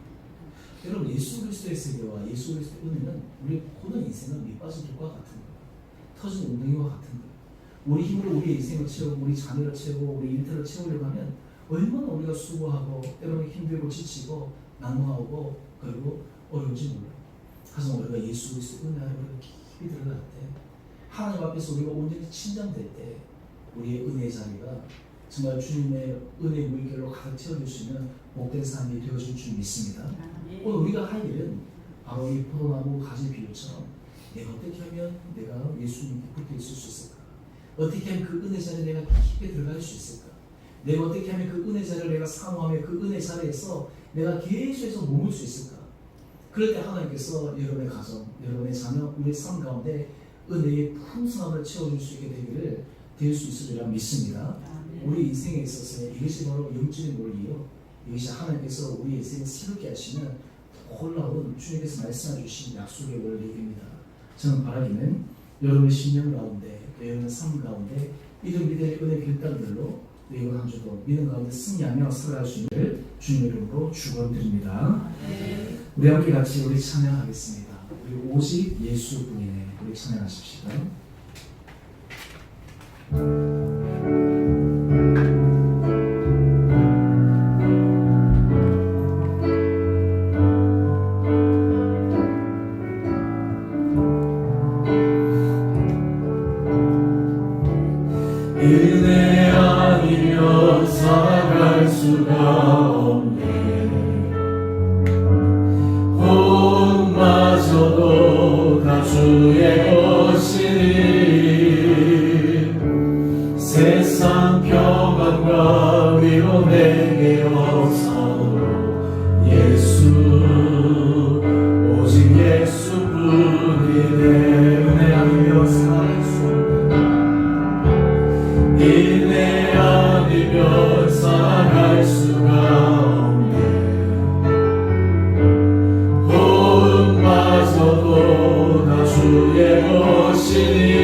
여러분, 예수 그리스도의 세계와 예수 그리스도의 은혜는 우리 모든 인생은 밑빠진 독과 같은 거예요. 터진 웅덩이와 같은 거예요. 우리 힘으로 우리의 인생을 채우고 우리 자녀를 채우고 우리 일터를 채우려고 하면 얼마나 우리가 수고하고 때로는 힘들고 지치고 난무하고 그리고 어려운지 몰라요. 하지만 우리가 예수 그리스도의 은혜 안에 우리가 깊이 들어갈 때 하나님 앞에서 우리가 온전히 침잠될 때 우리의 은혜의 자리가 정말 주님의 은혜의 물결로 가득 채워줄 수 있는 복된 삶이 되어질 줄 믿습니다. 오늘 우리가 할 일은 바로 이 포도나무 가지 비유처럼 내가 어떻게 하면 내가 예수님께 붙어 있을 수 있을까? 어떻게 하면 그 은혜 자리에 내가 깊게 들어갈 수 있을까? 내가 어떻게 하면 그 은혜 자리를 내가 사모하며 그 은혜 자리에서 내가 계속해서 머물 수 있을까? 그럴 때 하나님께서 여러분의 가정, 여러분의 자녀, 우리의 삶 가운데 은혜의 풍성함을 채워줄 수 있게 되기를 될 수 있으리라 믿습니다. 우리 인생에 있어서 이것이 바로 영적인 논리요, 이것이 하나님께서 우리 인생을 새롭게 하시는 놀라운 주님께서 말씀해 주신 약속의 원리입니다. 저는 바라기는 여러분의 신령 가운데, 여러분의 삶 가운데 이런 믿음의 은혜 결단들로 이번 한 주도 믿음 가운데 승리하며 살아갈 수 있는 주님 이름으로 축원드립니다. 우리 함께 같이 우리 찬양하겠습니다. 우리 오직 예수뿐이네. 우리 찬양하십시다. 은혜 아니면 살아갈 수가 없네. 혼마저도 다 주의 것이니 세상 평안과 위로 내게 없사도 예수 오직 예수뿐이네. 은혜 아니면 살아갈 수 없네. 은혜 아니면 살아갈 수가 없네. 혼마저도 다 주의 것이니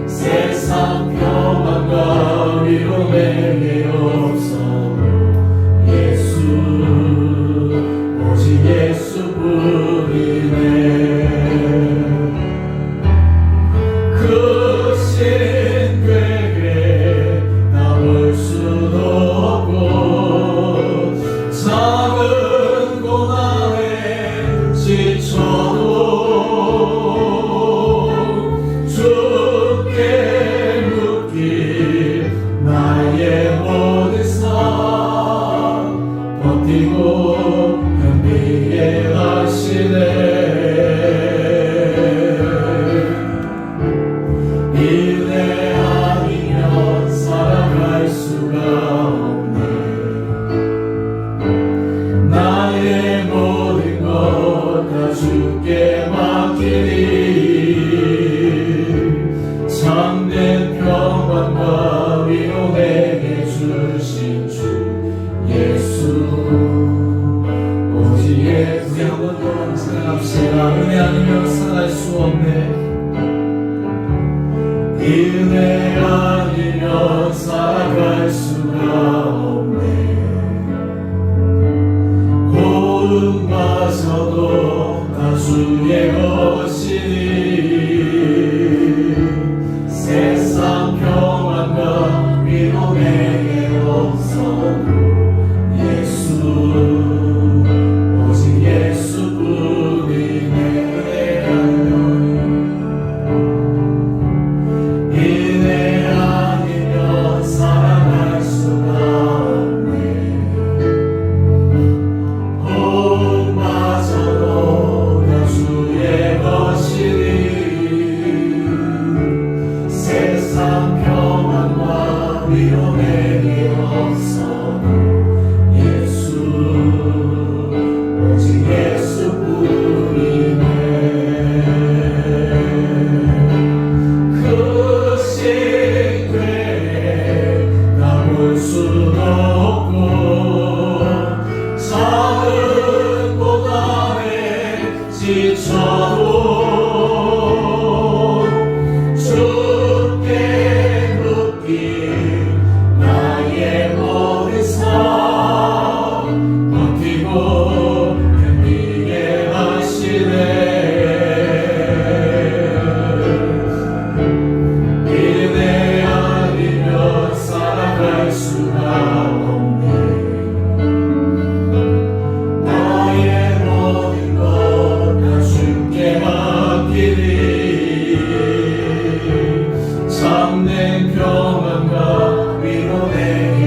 세상 평안과 위로 내게 없사도 예수 오직 예수뿐이네. 은혜 아니면 살아갈 수가 없네. 나의 모든 것 다 주께 맡기니 참된 평안과 위로 내게 주신 주 예수 오직 예수. 우리 한 번 더 생각합시다. 은혜 아니면 살아갈 수 없네. 은혜 아니면 살아갈 수가 없네. 고음마저도 다 주의 것이니 세상 평안과 위로 내게 없어도 예수 오직 예수뿐이네. 은혜 아니면 살아갈 수가 없네. 혼마저도 다 주의 것이니 세상 평안과 위로 내게 없어도 예수 오직 예수뿐이네. 볼 수도 없고 작은 고난에 지쳐도 주께 묻기 나의 모든 삶 버티고 견디게 하시네. 은혜 아니면 살아갈 수가 없네. 나의 모든 것 다 주께 맡기니 참된 평안과 위로 내게